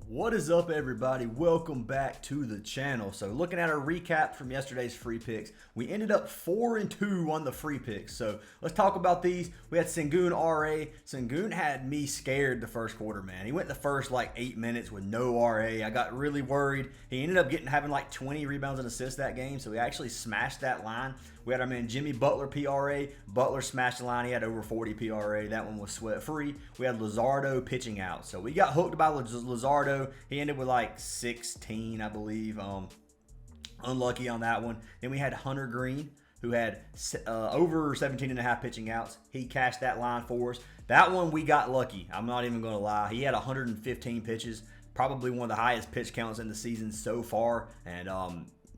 What is up, everybody? Welcome back to the channel. So looking at our recap from yesterday's free picks, we ended up 4-2 on the free picks. So let's talk about these. We had Sengun RA. Sengun had me scared the first quarter, man. He went the first like 8 minutes with no RA. I got really worried. He ended up having like 20 rebounds and assists that game, so he actually smashed that line. We had our man Jimmy Butler PRA. Butler smashed the line. He had over 40 PRA. That one was sweat free. We had Lizardo pitching out. So we got hooked by Lizardo. He ended with like 16, I believe. Unlucky on that one. Then we had Hunter Green, who had over 17.5 pitching outs. He cashed that line for us. That one we got lucky. I'm not even going to lie. He had 115 pitches. Probably one of the highest pitch counts in the season so far. And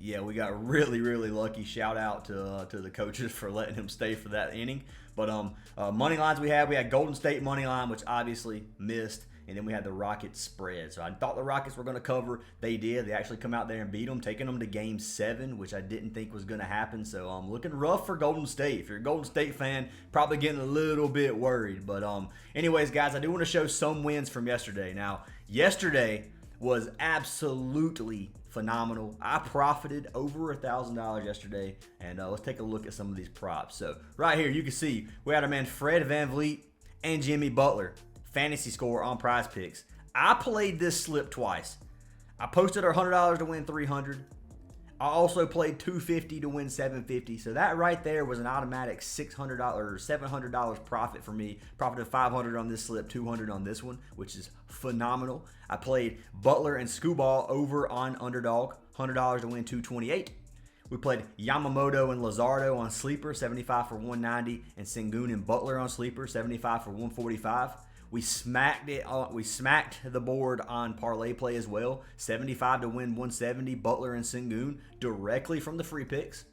yeah, we got really, really lucky. Shout out to the coaches for letting him stay for that inning. But money lines we had Golden State money line, which obviously missed. And then we had the Rockets spread. So I thought the Rockets were going to cover. They did. They actually come out there and beat them, taking them to Game 7, which I didn't think was going to happen. So looking rough for Golden State. If you're a Golden State fan, probably getting a little bit worried. But anyways, guys, I do want to show some wins from yesterday. Now, yesterday was absolutely phenomenal. I profited over $1,000 yesterday. And let's take a look at some of these props. So right here, you can see we had our man Fred VanVleet and Jimmy Butler. Fantasy score on Prizepicks. I played this slip twice. I posted our $100 to win $300. I also played $250 to win $750. So that right there was an automatic $600 or $700 profit for me. Profited $500 on this slip, $200 on this one, which is phenomenal. I played Butler and Skubal over on Underdog, $100 to win $228. We played Yamamoto and Lizardo on Sleeper, 75 for $190, and Sengun and Butler on Sleeper, 75 for $145. We smacked it. We smacked the board on Parlay play as well. 75 to win 170. Butler and Sengun directly from the free picks.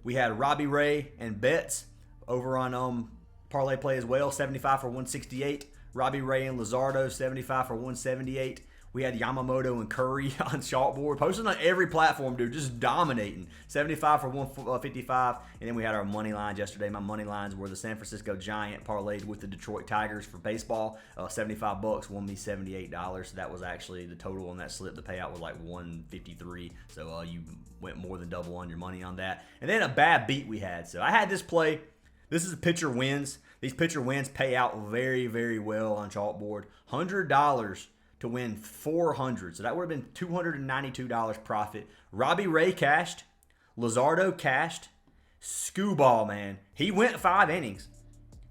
We had Robbie Ray and Betts over on Parlay play as well. 75 for 168. Robbie Ray and Lizardo 75 for 178. We had Yamamoto and Curry on CHALKBOARD, posting on every platform, dude, just dominating. 75 for 155, and then we had our money lines yesterday. My money lines were the San Francisco Giant parlayed with the Detroit Tigers for baseball. 75 bucks won me $78. So that was actually the total on that slip. The payout was like 153. So you went more than double on your money on that. And then a bad beat we had. So I had this play. This is a pitcher wins. These pitcher wins pay out very, very well on CHALKBOARD. $100 to win $400. So that would have been $292 profit. Robbie Ray cashed. Lizardo cashed. Skubal, man. He went 5 innings.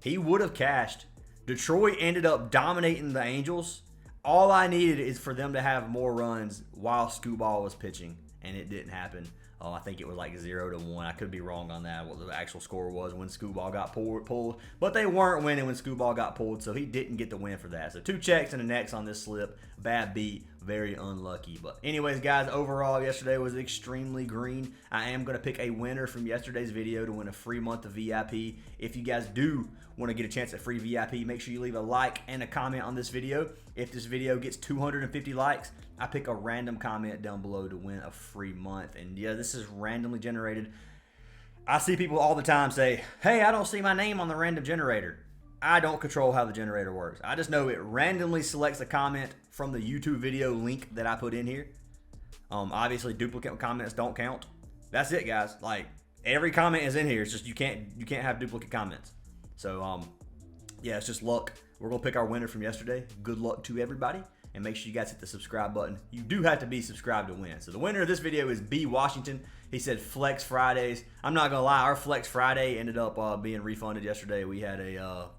He would have cashed. Detroit ended up dominating the Angels. All I needed is for them to have more runs while Skubal was pitching, and it didn't happen. I think it was like 0-1. I could be wrong on that, what the actual score was when Skubal got pulled. But they weren't winning when Skubal got pulled, so he didn't get the win for that. So 2 checks and an X on this slip. Bad beat. Very unlucky. But anyways, guys, overall, yesterday was extremely green. I am going to pick a winner from yesterday's video to win a free month of VIP. If you guys do want to get a chance at free VIP, make sure you leave a like and a comment on this video. If this video gets 250 likes, I pick a random comment down below to win a free month. And yeah, this is randomly generated. I see people all the time say, hey, I don't see my name on the random generator. I don't control how the generator works. I just know it randomly selects a comment from the YouTube video link that I put in here. Obviously, duplicate comments don't count. That's it, guys. Like, every comment is in here. It's just you can't have duplicate comments. So yeah, it's just luck. We're gonna pick our winner from yesterday. Good luck to everybody. And make sure you guys hit the subscribe button. You do have to be subscribed to win. So the winner of this video is B. Washington. He said Flex Fridays. I'm not going to lie. Our Flex Friday ended up being refunded yesterday. We had a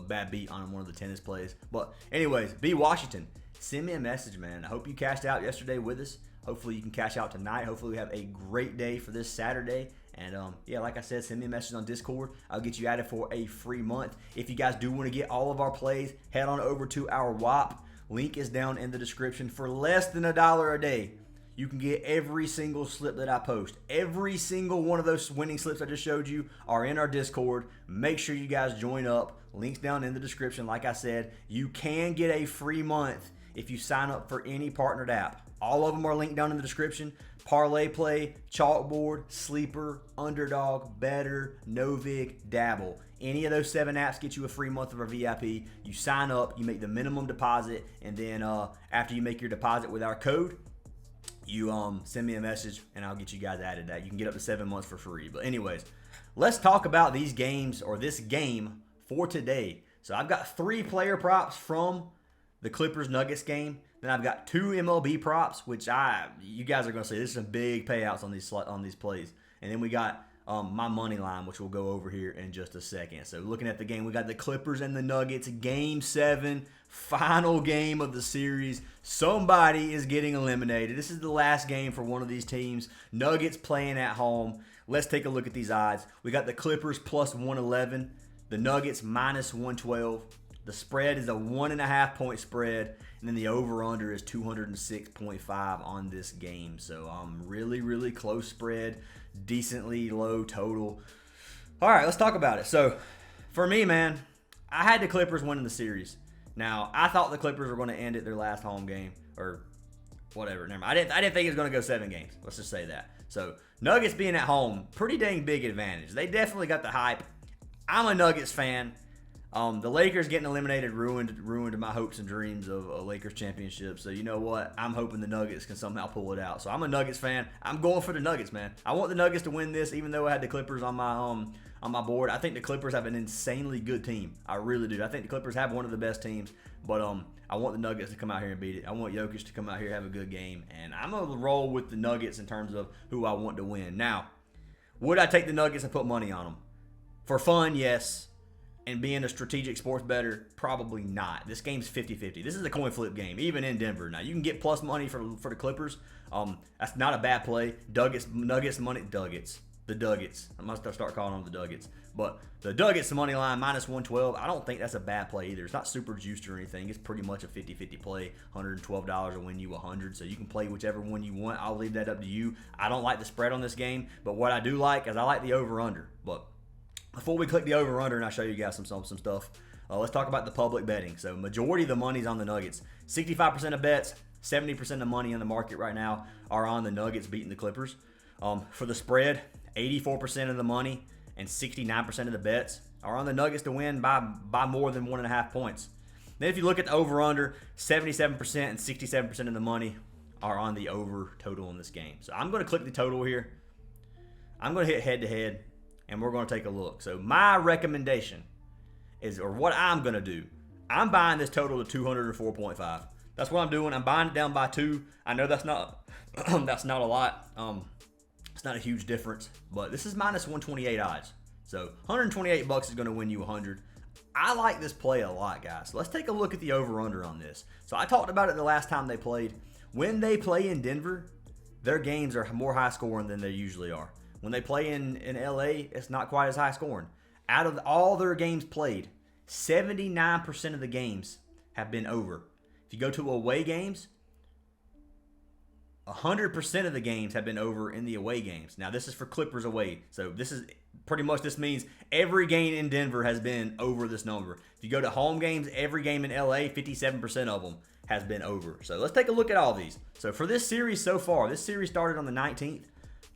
bad beat on one of the tennis plays. But anyways, B. Washington, send me a message, man. I hope you cashed out yesterday with us. Hopefully you can cash out tonight. Hopefully we have a great day for this Saturday. And yeah, like I said, send me a message on Discord. I'll get you added for a free month. If you guys do want to get all of our plays, head on over to our WAP. Link is down in the description. For less than $1 a day, you can get every single slip that I post. Every single one of those winning slips I just showed you are in our Discord. Make sure you guys join up. Links down in the description. Like I said, you can get a free month if you sign up for any partnered app. All of them are linked down in the description. Parlay Play, Chalkboard, Sleeper, Underdog, Better, NOVIG, Dabble. Any of those 7 apps get you a free month of our VIP. You sign up, you make the minimum deposit, and then after you make your deposit with our code, you send me a message and I'll get you guys added that. You can get up to 7 months for free. But anyways, let's talk about these games, or this game for today. So I've got 3 player props from the Clippers-Nuggets game. Then I've got 2 MLB props, which you guys are going to see. There's some big payouts on these plays. And then we got my money line, which we'll go over here in just a second. So looking at the game, we got the Clippers and the Nuggets, Game 7, final game of the series. Somebody is getting eliminated. This is the last game for one of these teams. Nuggets playing at home. Let's take a look at these odds. We got the Clippers plus 111, the Nuggets minus 112. The spread is a 1.5 point spread, and then the over-under is 206.5 on this game. So really, really close spread, decently low total. All right, let's talk about it. So for me, man, I had the Clippers winning the series. Now, I thought the Clippers were going to end it their last home game, or whatever. Never mind. I didn't think it was going to go 7 games. Let's just say that. So Nuggets being at home, pretty dang big advantage. They definitely got the hype. I'm a Nuggets fan. The Lakers getting eliminated ruined my hopes and dreams of a Lakers championship. So you know what? I'm hoping the Nuggets can somehow pull it out. So I'm a Nuggets fan. I'm going for the Nuggets, man. I want the Nuggets to win this, even though I had the Clippers on my board. I think the Clippers have an insanely good team. I really do. I think the Clippers have one of the best teams. But I want the Nuggets to come out here and beat it. I want Jokic to come out here and have a good game. And I'm going to roll with the Nuggets in terms of who I want to win. Now, would I take the Nuggets and put money on them? For fun, yes. And being a strategic sports bettor, probably not. This game's 50-50. This is a coin flip game, even in Denver. Now, you can get plus money for the Clippers. That's not a bad play. Nuggets money. The Nuggets. I must start calling them the Nuggets. But the Nuggets money line, minus 112. I don't think that's a bad play either. It's not super juiced or anything. It's pretty much a 50-50 play. $112 will win you 100. So you can play whichever one you want. I'll leave that up to you. I don't like the spread on this game. But what I do like is I like the over-under. But before we click the over-under and I show you guys some stuff, let's talk about the public betting. So majority of the money's on the Nuggets. 65% of bets, 70% of money in the market right now are on the Nuggets beating the Clippers. For the spread, 84% of the money and 69% of the bets are on the Nuggets to win by more than 1.5 points. Then if you look at the over-under, 77% and 67% of the money are on the over total in this game. So I'm going to click the total here. I'm going to hit head-to-head. And we're going to take a look. So my recommendation is, or what I'm going to do, I'm buying this total to 204.5. That's what I'm doing. I'm buying it down by 2. I know that's not that's not a lot. It's not a huge difference, but this is minus 128 odds. So 128 bucks is going to win you 100. I like this play a lot, guys. So let's take a look at the over-under on this. So I talked about it the last time they played. When they play in Denver, their games are more high scoring than they usually are. When they play in LA, it's not quite as high scoring. Out of all their games played, 79% of the games have been over. If you go to away games, 100% of the games have been over in the away games. Now, this is for Clippers away. So this means every game in Denver has been over this number. If you go to home games, every game in LA, 57% of them has been over. So let's take a look at all these. So for this series so far, this series started on the 19th.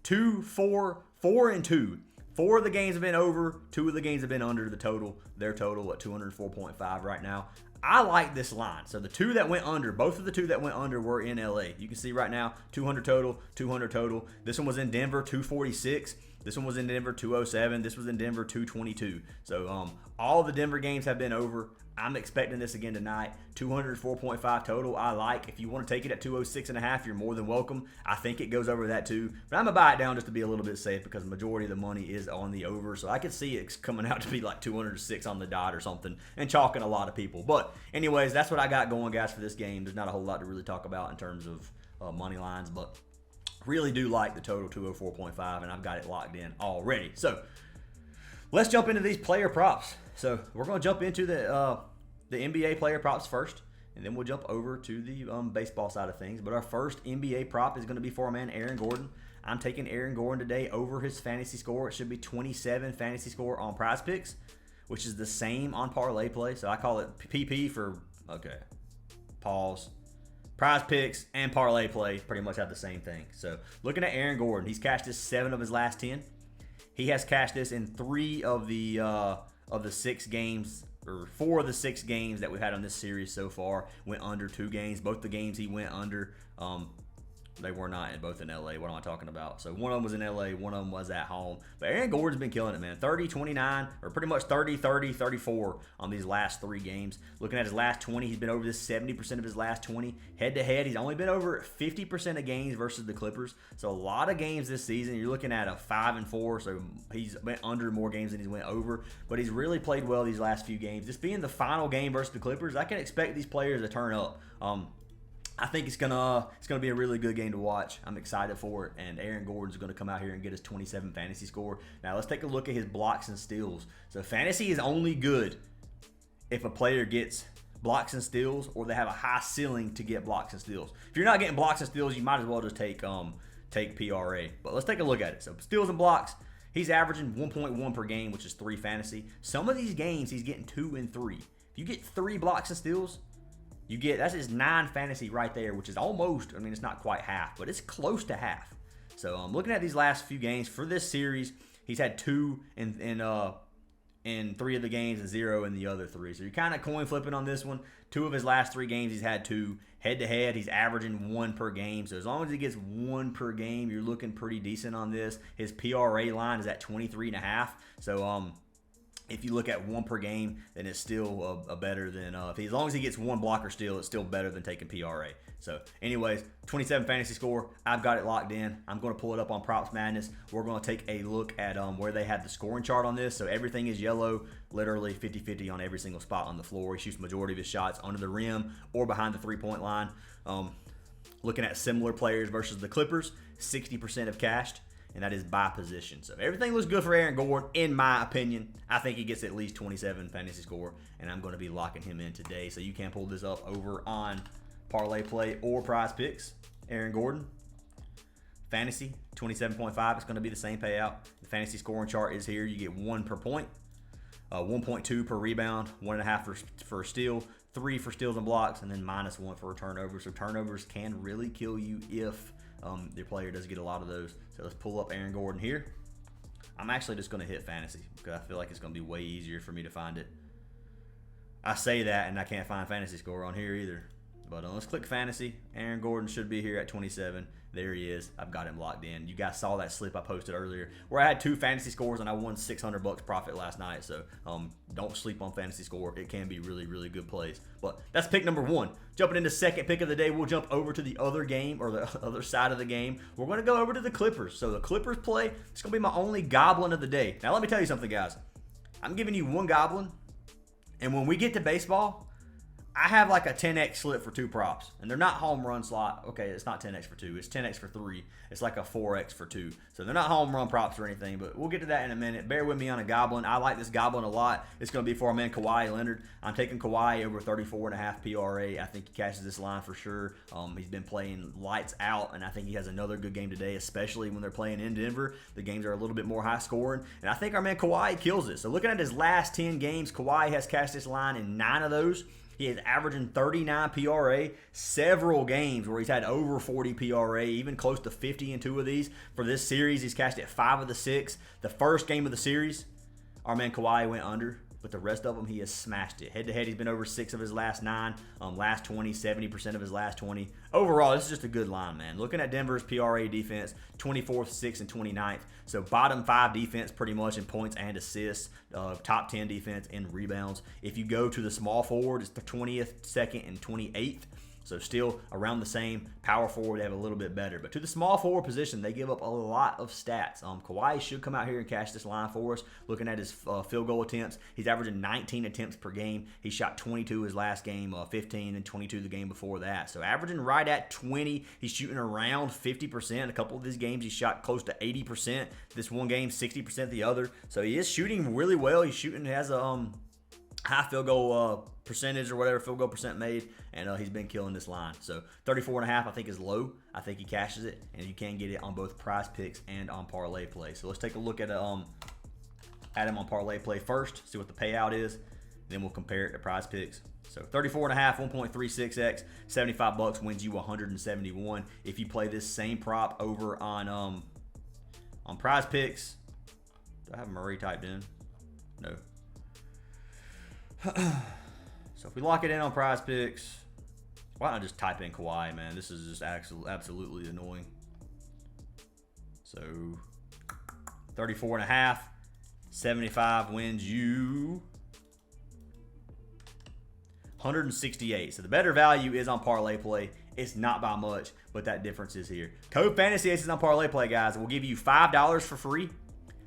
2, 4, 4, and 2. 4 of the games have been over. 2 of the games have been under the total. Their total at 204.5 right now. I like this line. So the 2 that went under, both of the 2 that went under were in LA. You can see right now, 200 total, 200 total. This one was in Denver, 246. This one was in Denver, 207. This was in Denver, 222. So all the Denver games have been over. I'm expecting this again tonight. 204.5 total. I like. If you want to take it at 206.5, you're more than welcome. I think it goes over that too. But I'm going to buy it down just to be a little bit safe because the majority of the money is on the over. So I could see it coming out to be like 206 on the dot or something and chalking a lot of people. But anyways, that's what I got going, guys, for this game. There's not a whole lot to really talk about in terms of money lines, but really do like the total 204.5, and I've got it locked in already. So let's jump into these player props. So we're going to jump into the NBA player props first, and then we'll jump over to the baseball side of things. But our first NBA prop is going to be for our man Aaron Gordon. I'm taking Aaron Gordon today over his fantasy score. It should be 27 fantasy score on Prizepicks, which is the same on Parlay Play. So I call it PP for, okay, pause. Prize Picks and Parlay Play pretty much have the same thing. So looking at Aaron Gordon, he's cashed this 7 of his last 10. He has cashed this in 3 of the 6 games, or 4 of the 6 games that we've had on this series so far. Went under 2 games. Both the games he went under, they were not both in LA. What am I talking about? So one of them was in LA, one of them was at home. But Aaron Gordon's been killing it, man. 30, 29, or pretty much 30, 30, 34 on these last 3 games. Looking at his last 20, he's been over this 70% of his last 20. Head-to-head, he's only been over 50% of games versus the Clippers. So a lot of games this season. You're looking at a 5-4, so he's went under more games than he's went over. But he's really played well these last few games. This being the final game versus the Clippers, I can expect these players to turn up. I think it's gonna be a really good game to watch. I'm excited for it, and Aaron Gordon's gonna come out here and get his 27 fantasy score. Now let's take a look at his blocks and steals. So fantasy is only good if a player gets blocks and steals, or they have a high ceiling to get blocks and steals. If you're not getting blocks and steals, you might as well just take PRA. But let's take a look at it. So steals and blocks, he's averaging 1.1 per game, which is 3 fantasy. Some of these games he's getting 2 and 3. If you get 3 blocks and steals, that's his 9 fantasy right there, which is almost, I mean, it's not quite half, but it's close to half. So I'm looking at these last few games for this series. He's had 2 in 3 of the games and 0 in the other 3. So you're kind of coin flipping on this one. 2 of his last 3 games, he's had 2. Head-to-head, he's averaging 1 per game. So as long as he gets 1 per game, you're looking pretty decent on this. His PRA line is at 23.5. So if you look at 1 per game, then it's still better than as long as he gets 1 block or steal, it's still better than taking PRA. So anyways, 27 fantasy score, I've got it locked in. I'm going to pull it up on Props Madness. We're going to take a look at where they have the scoring chart on this. So everything is yellow, literally 50-50 on every single spot on the floor. He shoots the majority of his shots under the rim or behind the 3-point line. Looking at similar players versus the Clippers, 60% have cashed, and that is by position. So everything looks good for Aaron Gordon, in my opinion. I think he gets at least 27 fantasy score, and I'm going to be locking him in today. So you can pull this up over on Parlay Play or Prize Picks. Aaron Gordon, fantasy, 27.5. It's going to be the same payout. The fantasy scoring chart is here. You get 1 per point, 1.2 per rebound, 1.5 for steal, 3 for steals and blocks, and then -1 for a turnover. So turnovers can really kill you if your player does get a lot of those. So let's pull up Aaron Gordon here. I'm actually just going to hit fantasy because I feel like it's going to be way easier for me to find it. I say that, and I can't find fantasy score on here either. But let's click fantasy. Aaron Gordon should be here at 27. There he is. I've got him locked in. You guys saw that slip I posted earlier where I had 2 fantasy scores and I won $600 profit last night. So don't sleep on fantasy score. It can be really, really good plays. But that's pick number 1. Jumping into second pick of the day, we'll jump over to the other game, or the other side of the game. We're going to go over to the Clippers. So the Clippers play, it's going to be my only goblin of the day. Now let me tell you something, guys. I'm giving you 1 goblin, and when we get to baseball, I have like a 10x slip for 2 props, and they're not home run slot. Okay, it's not 10x for 2. It's 10x for 3. It's like a 4x for 2. So they're not home run props or anything, but we'll get to that in a minute. Bear with me on a goblin. I like this goblin a lot. It's going to be for our man Kawhi Leonard. I'm taking Kawhi over 34.5 PRA. I think he cashes this line for sure. He's been playing lights out, and I think he has another good game today, especially when they're playing in Denver. The games are a little bit more high scoring, and I think our man Kawhi kills it. So looking at his last 10 games, Kawhi has cashed this line in 9 of those. He is averaging 39 PRA, several games where he's had over 40 PRA, even close to 50 in 2 of these. For this series, he's cashed at 5 of the 6. The first game of the series, our man Kawhi went under, but the rest of them, he has smashed it. Head-to-head, he's been over 6 of his last 9. Last 20, 70% of his last 20. Overall, this is just a good line, man. Looking at Denver's PRA defense, 24th, 6th, and 29th. So bottom 5 defense pretty much in points and assists. Top 10 defense in rebounds. If you go to the small forward, it's the 20th, 2nd, and 28th. So still around the same. Power forward, they have a little bit better. But to the small forward position, they give up a lot of stats. Kawhi should come out here and cash this line for us. Looking at his field goal attempts, he's averaging 19 attempts per game. He shot 22 his last game, 15 and 22 the game before that. So averaging right at 20. He's shooting around 50%. A couple of his games, he shot close to 80%. This one game, 60% the other. So he is shooting really well. He has a high field goal percentage or whatever, field goal percent made, and he's been killing this line. So 34.5 I think is low. I think he cashes it, and you can get it on both Prize Picks and on Parlay Play. So let's take a look at him on Parlay Play first, see what the payout is. Then we'll compare it to Prizepicks. So 34.5, 1.36x, $75 wins you 171. If you play this same prop over on Prizepicks, do I have Murray typed in? No. So if we lock it in on Prizepicks, why don't I just type in Kawhi, man? This is just absolutely annoying. So 34.5, 75 wins you 168. So the better value is on Parlay Play. It's not by much, but that difference is here. Code Fantasy Aces on Parlay Play, guys. Will give you $5 for free.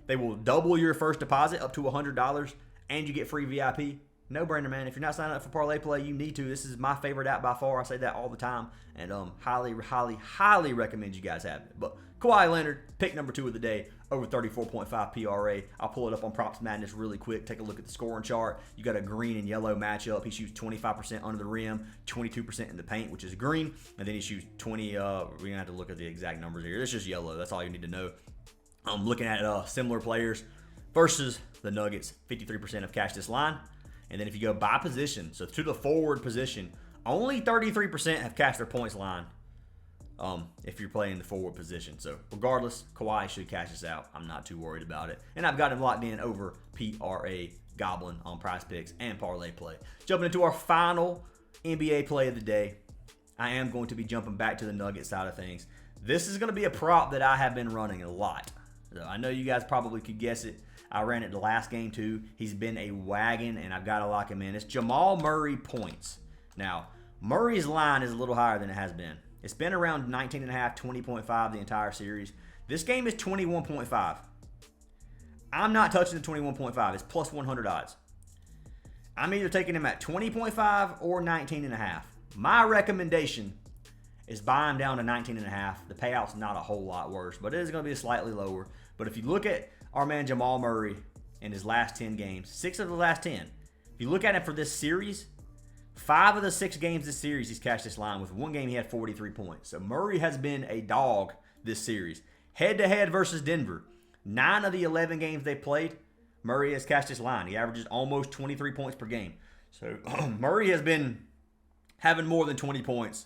They will double your first deposit up to $100, and you get free VIP. No brainer, man. If you're not signing up for Parlay Play, you need to. This is my favorite app by far. I say that all the time, and highly recommend you guys have it. But Kawhi Leonard, pick number 2 of the day, over 34.5 PRA. I'll pull it up on Props Madness really quick. Take a look at the scoring chart. You got a green and yellow matchup. He shoots 25% under the rim, 22% in the paint, which is green, and then he shoots 20. We're gonna have to look at the exact numbers here. It's just yellow. That's all you need to know. I'm looking at similar players versus the Nuggets. 53% have cashed this line. And then if you go by position, so to the forward position, only 33% have cashed their points line if you're playing the forward position. So regardless, Kawhi should cash this out. I'm not too worried about it. And I've got him locked in over PRA Goblin on Prizepicks and Parlay Play. Jumping into our final NBA play of the day, I am going to be jumping back to the Nugget side of things. This is going to be a prop that I have been running a lot. So I know you guys probably could guess it. I ran it the last game too. He's been a wagon, and I've got to lock him in. It's Jamal Murray points. Now, Murray's line is a little higher than it has been. It's been around 19.5, 20.5 the entire series. This game is 21.5. I'm not touching the 21.5. It's plus 100 odds. I'm either taking him at 20.5 or 19.5. My recommendation is buy him down to 19.5. The payout's not a whole lot worse, but it is going to be slightly lower. But if you look at our man Jamal Murray in his last 10 games, 6 of the last 10. If you look at it for this series, 5 of the 6 games this series, he's cashed this line. With one game, he had 43 points. So Murray has been a dog this series. Head-to-head versus Denver. 9 of the 11 games they played, Murray has cashed this line. He averages almost 23 points per game. So Murray has been having more than 20 points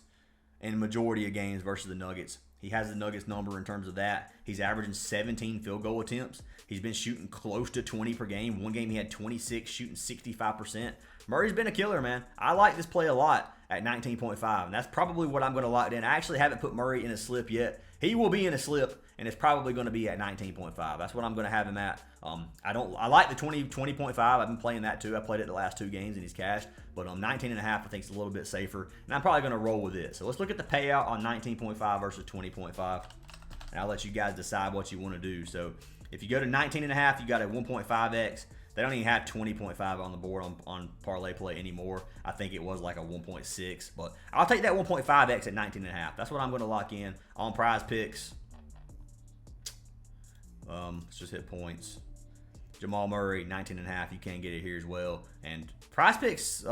in the majority of games versus the Nuggets. He has the Nuggets number in terms of that. He's averaging 17 field goal attempts. He's been shooting close to 20 per game. One game he had 26, shooting 65%. Murray's been a killer, man. I like this play a lot at 19.5, and that's probably what I'm going to lock in. I actually haven't put Murray in a slip yet. He will be in a slip, and it's probably going to be at 19.5. That's what I'm going to have him at. I like the 20.5. I've been playing that too. I played it the last 2 games, and he's cashed. But 19.5, I think is a little bit safer, and I'm probably going to roll with it. So let's look at the payout on 19.5 versus 20.5, and I'll let you guys decide what you want to do. So if you go to 19.5, you got a 1.5x. They don't even have 20.5 on the board on Parlay Play anymore. I think it was like a 1.6, but I'll take that 1.5x at 19.5. That's what I'm going to lock in on Prizepicks. Let's just hit points. Jamal Murray, 19.5. You can get it here as well. And Prizepicks,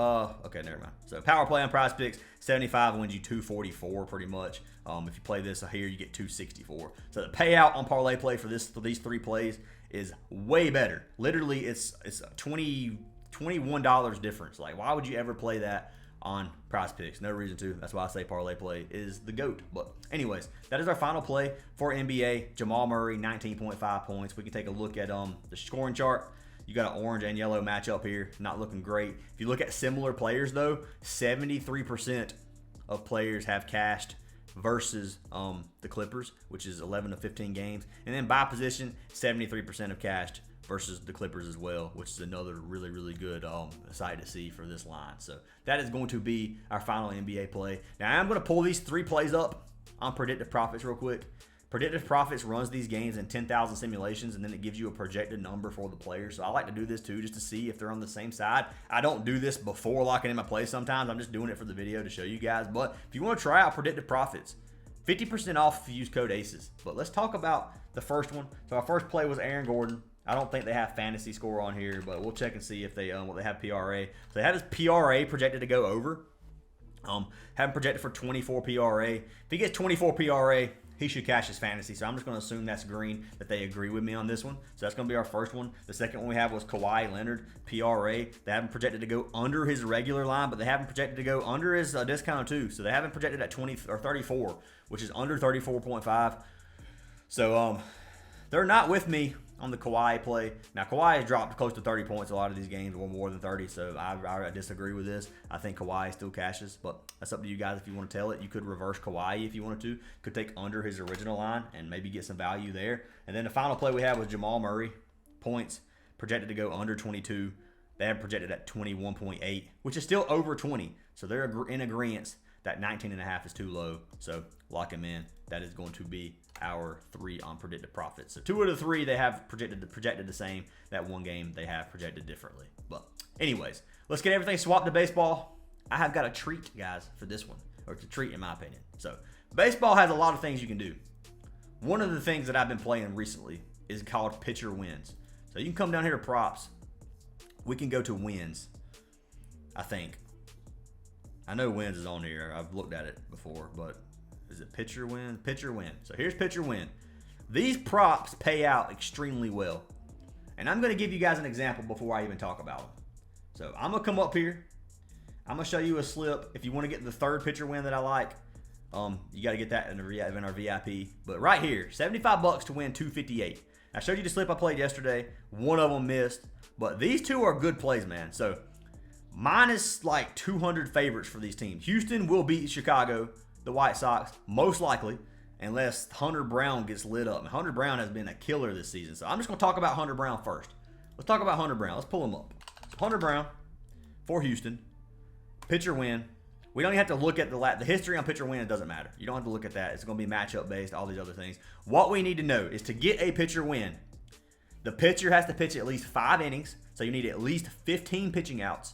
okay, never mind. So power play on Prizepicks, 75 wins you 244 pretty much. If you play this here, you get 264. So the payout on Parlay Play for these 3 plays is way better. Literally, it's $21 difference. Like, why would you ever play that on Prizepicks? No reason to. That's why I say Parlay Play is the GOAT. But anyways, that is our final play for NBA. Jamal Murray, 19.5 points. We can take a look at the scoring chart. You got an orange and yellow matchup here. Not looking great. If you look at similar players, though, 73% of players have cashed versus the Clippers, which is 11 of 15 games. And then by position, 73% have cashed versus the Clippers as well, which is another really, really good sight to see for this line. So that is going to be our final NBA play. Now I'm going to pull these 3 plays up on Predictive Profits real quick. Predictive Profits runs these games in 10,000 simulations, and then it gives you a projected number for the players. So I like to do this too, just to see if they're on the same side. I don't do this before locking in my play sometimes. I'm just doing it for the video to show you guys. But if you want to try out Predictive Profits, 50% off if you use code ACES. But let's talk about the first one. So our first play was Aaron Gordon. I don't think they have fantasy score on here, but we'll check and see if they what they have PRA. So they have his PRA projected to go over. Have him projected for 24 PRA. If he gets 24 PRA, he should cash his fantasy. So I'm just going to assume that's green, that they agree with me on this one. So that's going to be our first one. The second one we have was Kawhi Leonard, PRA. They haven't projected to go under his regular line, but they haven't projected to go under his discount too. So they haven't projected at 20 or 34, which is under 34.5. So they're not with me on the Kawhi play. Now, Kawhi has dropped close to 30 points a lot of these games, or more than 30, so I disagree with this. I think Kawhi still cashes, but that's up to you guys if you want to tell it. You could reverse Kawhi if you wanted to. Could take under his original line and maybe get some value there. And then the final play we had was Jamal Murray. Points projected to go under 22. They have projected at 21.8, which is still over 20. So they're in agreement that 19.5 is too low. So lock him in. That is going to be our 3 on predicted profits. So 2 of the 3 they have projected the same. That one game they have projected differently. But anyways, let's get everything swapped to baseball. I have got a treat, guys, for this one, or it's a treat in my opinion. So baseball has a lot of things you can do. One of the things that I've been playing recently is called pitcher wins. So you can come down here to props. We can go to wins, I think. I know wins is on here. I've looked at it before, but is it pitcher win? Pitcher win. So here's pitcher win. These props pay out extremely well. And I'm going to give you guys an example before I even talk about them. So I'm going to come up here. I'm going to show you a slip. If you want to get the third pitcher win that I like, you got to get that in our VIP. But right here, $75 to win 258. I showed you the slip I played yesterday. One of them missed. But these two are good plays, man. So minus like 200 favorites for these teams. Houston will beat Chicago, the White Sox, most likely, unless Hunter Brown gets lit up. And Hunter Brown has been a killer this season. So I'm just going to talk about Hunter Brown first. Let's talk about Hunter Brown. Let's pull him up. So Hunter Brown for Houston. Pitcher win. We don't even have to look at the history on pitcher win. It doesn't matter. You don't have to look at that. It's going to be matchup based, all these other things. What we need to know is to get a pitcher win, the pitcher has to pitch at least 5 innings. So you need at least 15 pitching outs.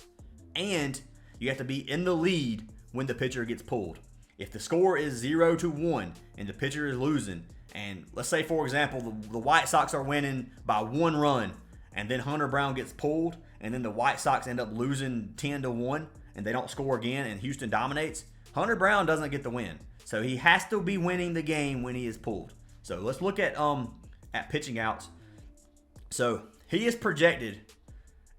And you have to be in the lead when the pitcher gets pulled. If the score is 0-1 and the pitcher is losing, and let's say, for example, the White Sox are winning by 1 run, and then Hunter Brown gets pulled, and then the White Sox end up losing 10-1, and they don't score again, and Houston dominates, Hunter Brown doesn't get the win. So he has to be winning the game when he is pulled. So let's look at pitching outs. So he is projected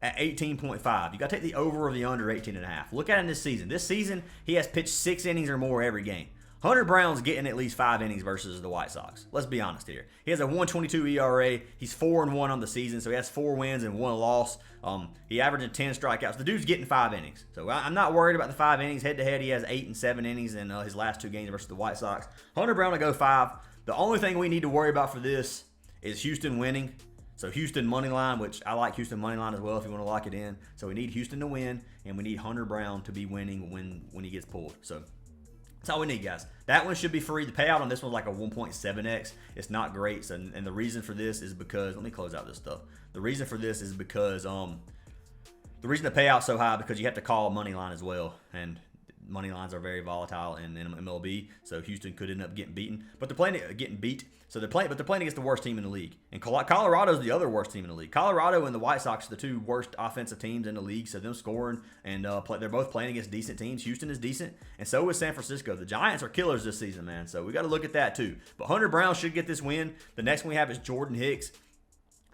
at 18.5. You got to take the over or the under 18.5. Look at him this season. This season, he has pitched 6 innings or more every game. Hunter Brown's getting at least 5 innings versus the White Sox. Let's be honest here. He has a 1.22 ERA. He's 4-1 on the season, so he has 4 wins and 1 loss. He averaged 10 strikeouts. The dude's getting 5 innings. So I'm not worried about the 5 innings. Head-to-head, he has 8 and 7 innings in his last 2 games versus the White Sox. Hunter Brown will go 5. The only thing we need to worry about for this is Houston winning. So Houston money line, which I like Houston money line as well if you want to lock it in. So we need Houston to win, and we need Hunter Brown to be winning when he gets pulled. So that's all we need, guys. That one should be free. The payout on this one's like a 1.7x. It's not great. So, and the reason for this is because, let me close out this stuff. The reason for this is because the reason the payout's so high because you have to call money line as well. And money lines are very volatile in MLB, so Houston could end up getting beaten. But they're playing getting beat. So they're playing against the worst team in the league. And Colorado's the other worst team in the league. Colorado and the White Sox are the 2 worst offensive teams in the league. So them scoring and they're both playing against decent teams. Houston is decent, and so is San Francisco. The Giants are killers this season, man. So we got to look at that too. But Hunter Brown should get this win. The next one we have is Jordan Hicks.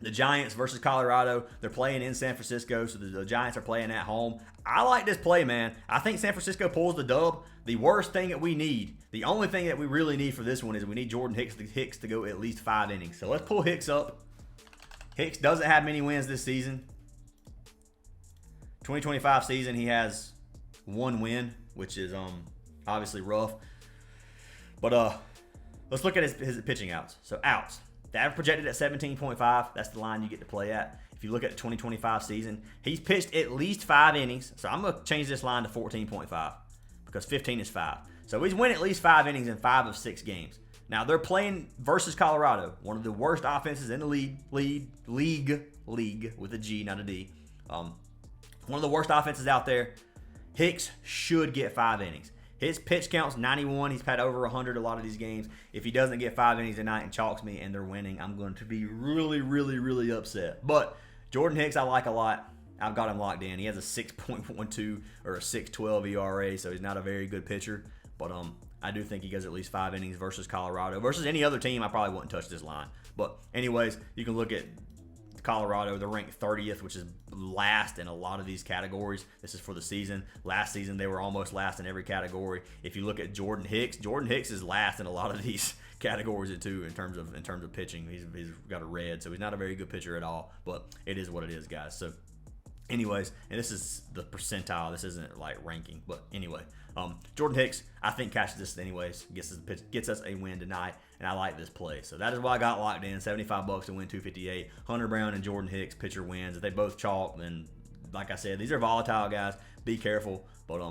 The Giants versus Colorado. They're playing in San Francisco, so the Giants are playing at home. I like this play, man. I think San Francisco pulls the dub. The worst thing that we need, the only thing that we really need for this one is we need Jordan Hicks to go at least 5 innings. So let's pull Hicks up. Hicks doesn't have many wins this season. 2025 season, he has 1 win, which is obviously rough. But let's look at his pitching outs. So outs. They have projected at 17.5. That's the line you get to play at. If you look at the 2025 season, he's pitched at least 5 innings. So I'm going to change this line to 14.5 because 15 is 5. So he's winning at least 5 innings in 5 of 6 games. Now, they're playing versus Colorado, one of the worst offenses in the league with a G, not a D. One of the worst offenses out there. Hicks should get 5 innings. His pitch count's 91. He's had over 100 a lot of these games. If he doesn't get 5 innings tonight and chalks me and they're winning, I'm going to be really, really, really upset. But Jordan Hicks I like a lot. I've got him locked in. He has a 6.12 or a 6.12 ERA, so he's not a very good pitcher. But I do think he goes at least 5 innings versus Colorado. Versus any other team, I probably wouldn't touch this line. But anyways, you can look at Colorado. They're ranked 30th, which is last in a lot of these categories. This is for the season. Last season, they were almost last in every category. If you look at Jordan Hicks is last in a lot of these categories too in terms of pitching. He's got a red, so he's not a very good pitcher at all. But it is what it is, guys. So anyways, and this is the percentile. This isn't like ranking, but anyway, Jordan Hicks, I think catches this anyways. Gets us a win tonight, and I like this play. So that is why I got locked in. $75 to win 258. Hunter Brown and Jordan Hicks pitcher wins. If they both chalk, then like I said, these are volatile guys. Be careful, but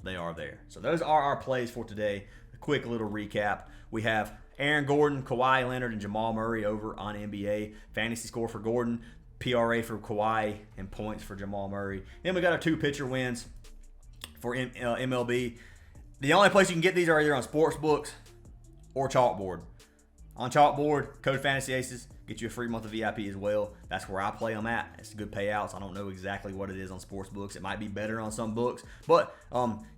they are there. So those are our plays for today. A quick little recap. We have Aaron Gordon, Kawhi Leonard, and Jamal Murray over on NBA. Fantasy score for Gordon, PRA for Kawhi, and points for Jamal Murray. Then we got our 2 pitcher wins for MLB. The only place you can get these are either on Sportsbooks or Chalkboard. On Chalkboard, code Fantasy Aces, get you a free month of VIP as well. That's where I play them at. It's good payouts. I don't know exactly what it is on Sportsbooks. It might be better on some books. But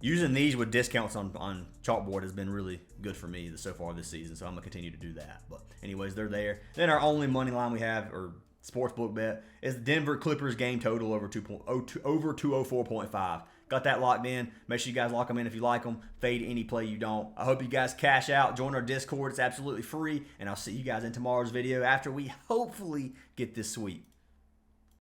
using these with discounts on Chalkboard has been really good for me so far this season. So I'm going to continue to do that. But anyways, they're there. Then our only money line we have, or sportsbook bet, is the Denver Clippers game total over 204.5. Got that locked in. Make sure you guys lock them in if you like them. Fade any play you don't. I hope you guys cash out. Join our Discord. It's absolutely free. And I'll see you guys in tomorrow's video after we hopefully get this sweep.